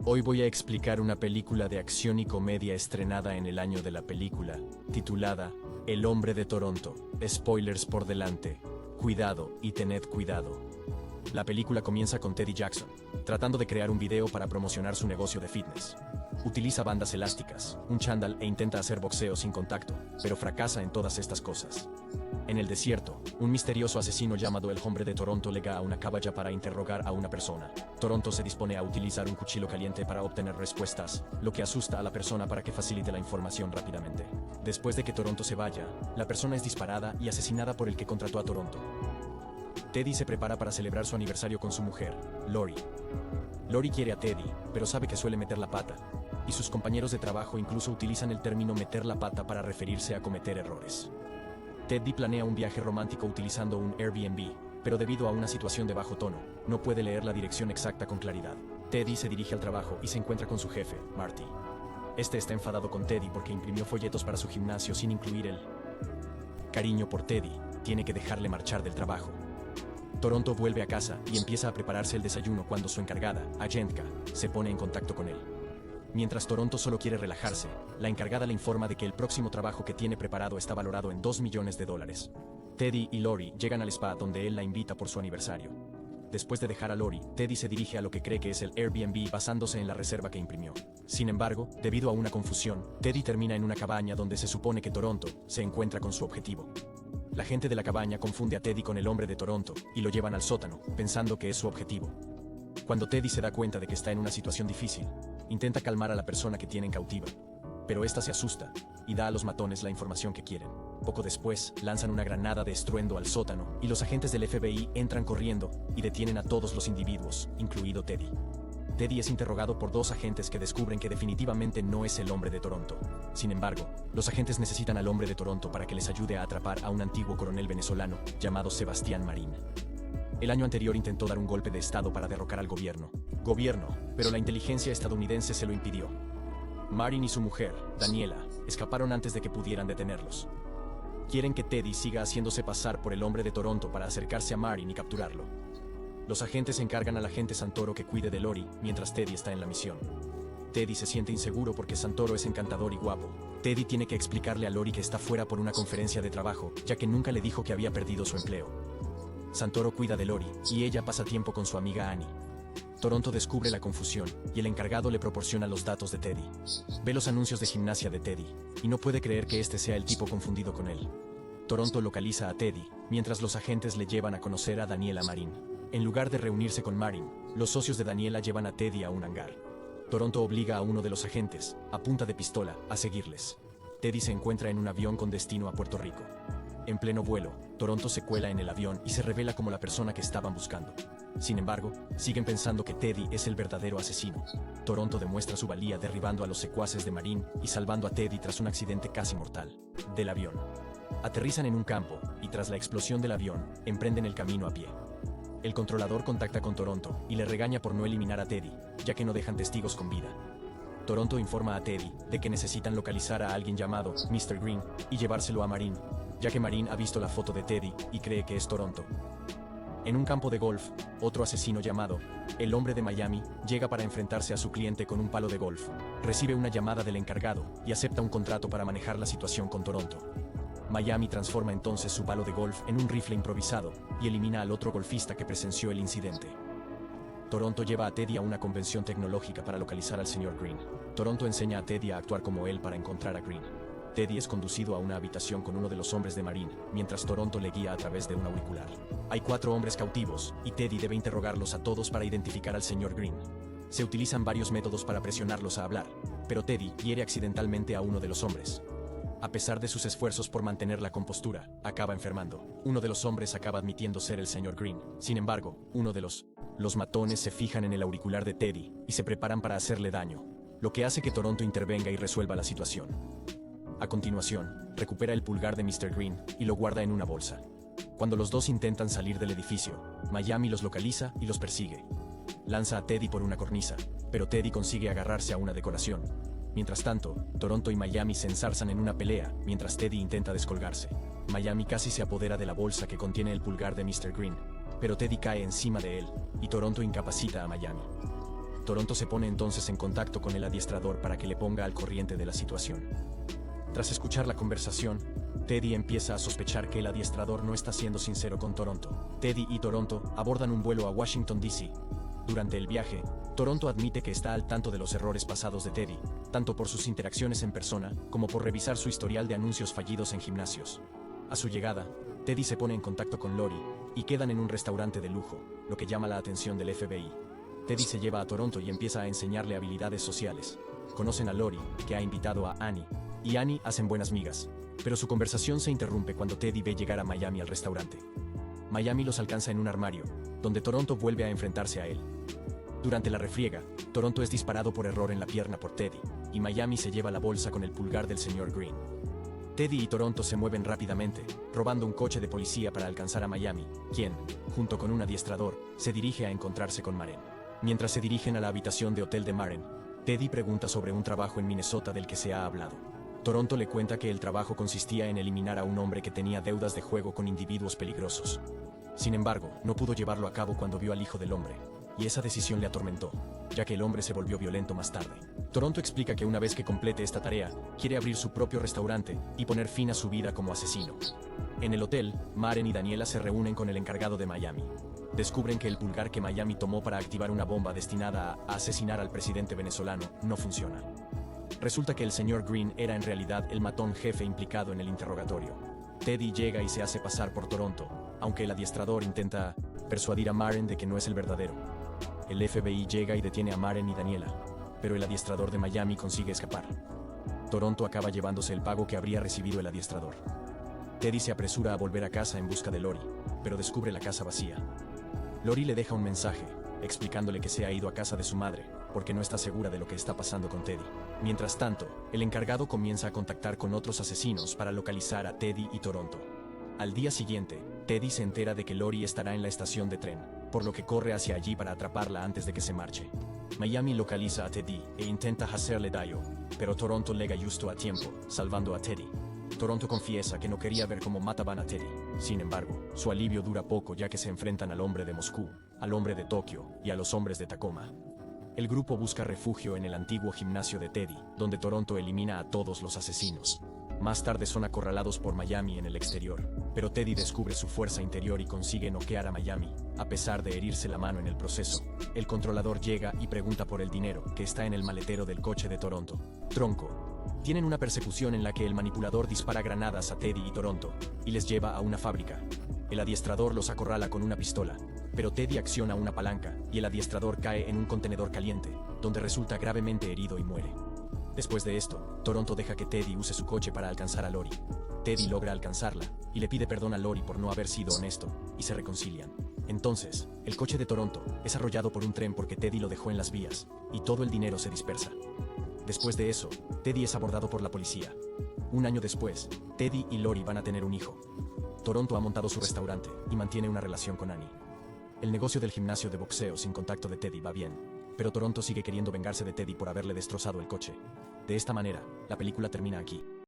Hoy voy a explicar una película de acción y comedia estrenada en el año de la película, titulada El hombre de Toronto. Spoilers por delante. Cuidado y tened cuidado. La película comienza con Teddy Jackson, tratando de crear un video para promocionar su negocio de fitness. Utiliza bandas elásticas, un chándal e intenta hacer boxeo sin contacto, pero fracasa en todas estas cosas. En el desierto, un misterioso asesino llamado el Hombre de Toronto llega a una cabaña para interrogar a una persona. Toronto se dispone a utilizar un cuchillo caliente para obtener respuestas, lo que asusta a la persona para que facilite la información rápidamente. Después de que Toronto se vaya, la persona es disparada y asesinada por el que contrató a Toronto. Teddy se prepara para celebrar su aniversario con su mujer, Lori. Lori quiere a Teddy, pero sabe que suele meter la pata, y sus compañeros de trabajo incluso utilizan el término meter la pata para referirse a cometer errores. Teddy planea un viaje romántico utilizando un Airbnb, pero debido a una situación de bajo tono, no puede leer la dirección exacta con claridad. Teddy se dirige al trabajo y se encuentra con su jefe, Marty. Este está enfadado con Teddy porque imprimió folletos para su gimnasio sin incluir el cariño por Teddy. Tiene que dejarle marchar del trabajo. Toronto vuelve a casa y empieza a prepararse el desayuno cuando su encargada, Agentka, se pone en contacto con él. Mientras Toronto solo quiere relajarse, la encargada le informa de que el próximo trabajo que tiene preparado está valorado en $2 millones. Teddy y Lori llegan al spa donde él la invita por su aniversario. Después de dejar a Lori, Teddy se dirige a lo que cree que es el Airbnb basándose en la reserva que imprimió. Sin embargo, debido a una confusión, Teddy termina en una cabaña donde se supone que Toronto se encuentra con su objetivo. La gente de la cabaña confunde a Teddy con el Hombre de Toronto y lo llevan al sótano, pensando que es su objetivo. Cuando Teddy se da cuenta de que está en una situación difícil, intenta calmar a la persona que tienen cautiva, pero esta se asusta y da a los matones la información que quieren. Poco después, lanzan una granada de estruendo al sótano y los agentes del FBI entran corriendo y detienen a todos los individuos, incluido Teddy. Teddy es interrogado por dos agentes que descubren que definitivamente no es el Hombre de Toronto. Sin embargo, los agentes necesitan al Hombre de Toronto para que les ayude a atrapar a un antiguo coronel venezolano llamado Sebastián Marín. El año anterior intentó dar un golpe de estado para derrocar al gobierno, pero la inteligencia estadounidense se lo impidió. Marín y su mujer, Daniela, escaparon antes de que pudieran detenerlos. Quieren que Teddy siga haciéndose pasar por el Hombre de Toronto para acercarse a Marín y capturarlo. Los agentes encargan al agente Santoro que cuide de Lori mientras Teddy está en la misión. Teddy se siente inseguro porque Santoro es encantador y guapo. Teddy tiene que explicarle a Lori que está fuera por una conferencia de trabajo, ya que nunca le dijo que había perdido su empleo. Santoro cuida de Lori, y ella pasa tiempo con su amiga Annie. Toronto descubre la confusión, y el encargado le proporciona los datos de Teddy. Ve los anuncios de gimnasia de Teddy, y no puede creer que este sea el tipo confundido con él. Toronto localiza a Teddy, mientras los agentes le llevan a conocer a Daniela Marín. En lugar de reunirse con Marín, los socios de Daniela llevan a Teddy a un hangar. Toronto obliga a uno de los agentes, a punta de pistola, a seguirles. Teddy se encuentra en un avión con destino a Puerto Rico. En pleno vuelo, Toronto se cuela en el avión y se revela como la persona que estaban buscando. Sin embargo, siguen pensando que Teddy es el verdadero asesino. Toronto demuestra su valía derribando a los secuaces de Marín y salvando a Teddy tras un accidente casi mortal del avión. Aterrizan en un campo y tras la explosión del avión, emprenden el camino a pie. El controlador contacta con Toronto y le regaña por no eliminar a Teddy, ya que no dejan testigos con vida. Toronto informa a Teddy de que necesitan localizar a alguien llamado Mr. Green y llevárselo a Marín, ya que Marín ha visto la foto de Teddy y cree que es Toronto. En un campo de golf, otro asesino llamado el Hombre de Miami llega para enfrentarse a su cliente con un palo de golf. Recibe una llamada del encargado y acepta un contrato para manejar la situación con Toronto. Miami transforma entonces su palo de golf en un rifle improvisado y elimina al otro golfista que presenció el incidente. Toronto lleva a Teddy a una convención tecnológica para localizar al Sr. Green. Toronto enseña a Teddy a actuar como él para encontrar a Green. Teddy es conducido a una habitación con uno de los hombres de Marín, mientras Toronto le guía a través de un auricular. Hay 4 hombres cautivos, y Teddy debe interrogarlos a todos para identificar al Sr. Green. Se utilizan varios métodos para presionarlos a hablar, pero Teddy hiere accidentalmente a uno de los hombres. A pesar de sus esfuerzos por mantener la compostura, acaba enfermando. Uno de los hombres acaba admitiendo ser el Sr. Green. Sin embargo, uno de los matones se fijan en el auricular de Teddy y se preparan para hacerle daño, lo que hace que Toronto intervenga y resuelva la situación. A continuación, recupera el pulgar de Mr. Green y lo guarda en una bolsa. Cuando los dos intentan salir del edificio, Miami los localiza y los persigue. Lanza a Teddy por una cornisa, pero Teddy consigue agarrarse a una decoración. Mientras tanto, Toronto y Miami se enzarzan en una pelea mientras Teddy intenta descolgarse. Miami casi se apodera de la bolsa que contiene el pulgar de Mr. Green, pero Teddy cae encima de él, y Toronto incapacita a Miami. Toronto se pone entonces en contacto con el adiestrador para que le ponga al corriente de la situación. Tras escuchar la conversación, Teddy empieza a sospechar que el adiestrador no está siendo sincero con Toronto. Teddy y Toronto abordan un vuelo a Washington, D.C. Durante el viaje, Toronto admite que está al tanto de los errores pasados de Teddy, tanto por sus interacciones en persona como por revisar su historial de anuncios fallidos en gimnasios. A su llegada, Teddy se pone en contacto con Lori y quedan en un restaurante de lujo, lo que llama la atención del FBI. Teddy se lleva a Toronto y empieza a enseñarle habilidades sociales. Conocen a Lori, que ha invitado a Annie, y Annie hacen buenas migas, pero su conversación se interrumpe cuando Teddy ve llegar a Miami al restaurante. Miami los alcanza en un armario, donde Toronto vuelve a enfrentarse a él. Durante la refriega, Toronto es disparado por error en la pierna por Teddy, y Miami se lleva la bolsa con el pulgar del señor Green. Teddy y Toronto se mueven rápidamente, robando un coche de policía para alcanzar a Miami, quien, junto con un adiestrador, se dirige a encontrarse con Maren. Mientras se dirigen a la habitación de hotel de Maren, Teddy pregunta sobre un trabajo en Minnesota del que se ha hablado. Toronto le cuenta que el trabajo consistía en eliminar a un hombre que tenía deudas de juego con individuos peligrosos. Sin embargo, no pudo llevarlo a cabo cuando vio al hijo del hombre, y esa decisión le atormentó, ya que el hombre se volvió violento más tarde. Toronto explica que una vez que complete esta tarea, quiere abrir su propio restaurante y poner fin a su vida como asesino. En el hotel, Maren y Daniela se reúnen con el encargado de Miami. Descubren que el pulgar que Miami tomó para activar una bomba destinada a asesinar al presidente venezolano no funciona. Resulta que el señor Green era en realidad el matón jefe implicado en el interrogatorio. Teddy llega y se hace pasar por Toronto, aunque el adiestrador intenta persuadir a Maren de que no es el verdadero. El FBI llega y detiene a Maren y Daniela, pero el adiestrador de Miami consigue escapar. Toronto acaba llevándose el pago que habría recibido el adiestrador. Teddy se apresura a volver a casa en busca de Lori, pero descubre la casa vacía. Lori le deja un mensaje, explicándole que se ha ido a casa de su madre, porque no está segura de lo que está pasando con Teddy. Mientras tanto, el encargado comienza a contactar con otros asesinos para localizar a Teddy y Toronto. Al día siguiente, Teddy se entera de que Lori estará en la estación de tren, por lo que corre hacia allí para atraparla antes de que se marche. Miami localiza a Teddy e intenta hacerle daño, pero Toronto llega justo a tiempo, salvando a Teddy. Toronto confiesa que no quería ver cómo mataban a Teddy. Sin embargo, su alivio dura poco ya que se enfrentan al hombre de Moscú, al hombre de Tokio y a los hombres de Tacoma. El grupo busca refugio en el antiguo gimnasio de Teddy, donde Toronto elimina a todos los asesinos. Más tarde son acorralados por Miami en el exterior, pero Teddy descubre su fuerza interior y consigue noquear a Miami, a pesar de herirse la mano en el proceso. El controlador llega y pregunta por el dinero, que está en el maletero del coche de Toronto. Tronco. Tienen una persecución en la que el manipulador dispara granadas a Teddy y Toronto, y les lleva a una fábrica. El adiestrador los acorrala con una pistola, pero Teddy acciona una palanca, y el adiestrador cae en un contenedor caliente, donde resulta gravemente herido y muere. Después de esto, Toronto deja que Teddy use su coche para alcanzar a Lori. Teddy logra alcanzarla, y le pide perdón a Lori por no haber sido honesto, y se reconcilian. Entonces, el coche de Toronto es arrollado por un tren porque Teddy lo dejó en las vías, y todo el dinero se dispersa. Después de eso, Teddy es abordado por la policía. Un año después, Teddy y Lori van a tener un hijo. Toronto ha montado su restaurante, y mantiene una relación con Annie. El negocio del gimnasio de boxeo sin contacto de Teddy va bien, pero Toronto sigue queriendo vengarse de Teddy por haberle destrozado el coche. De esta manera, la película termina aquí.